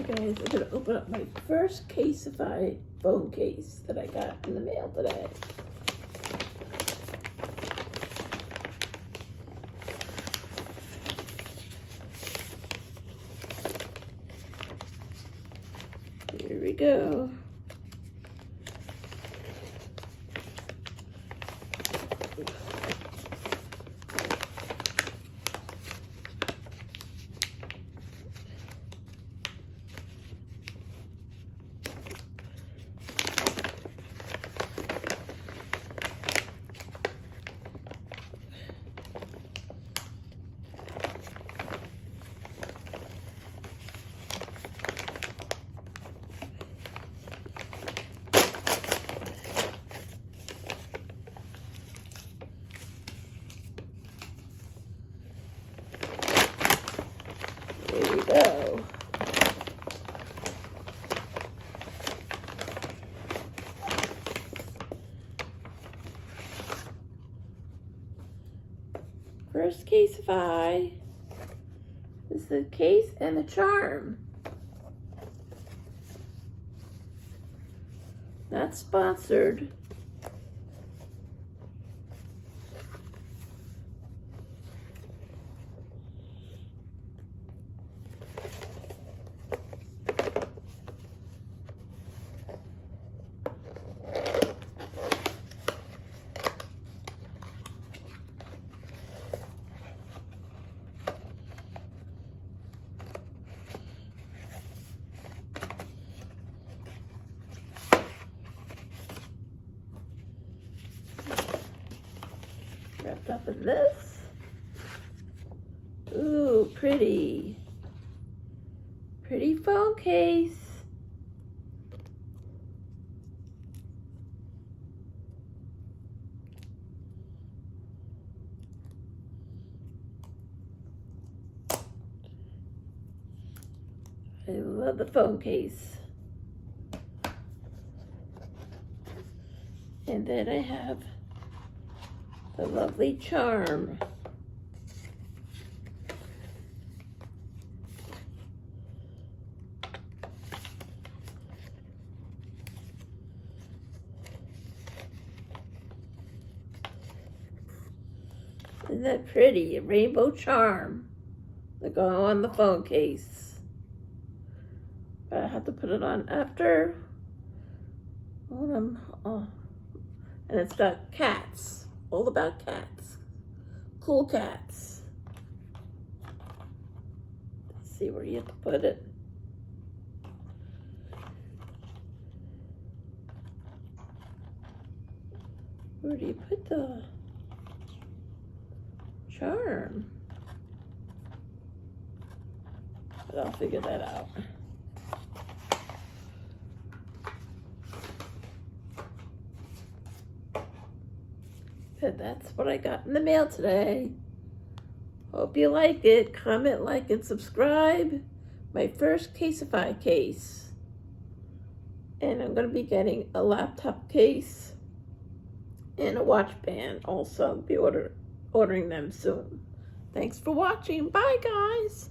Guys, I'm going to open up my first Casetify phone case that I got in the mail today. Here we go. There we go. First Casetify is the case and the charm. Not sponsored. Wrapped up in this. Ooh, pretty. Pretty phone case. I love the phone case. And then I have the lovely charm. Isn't that pretty? A rainbow charm to go on the phone case. But I have to put it on after. And it's got cats. All about cats. Cool cats. Let's see where you have to put it. Where do you put the charm? But I'll figure that out. And that's what I got in the mail today. Hope you like it. Comment, like, and subscribe. My first Casetify case. And I'm going to be getting a laptop case and a watch band also. I'll be ordering them soon. Thanks for watching. Bye, guys.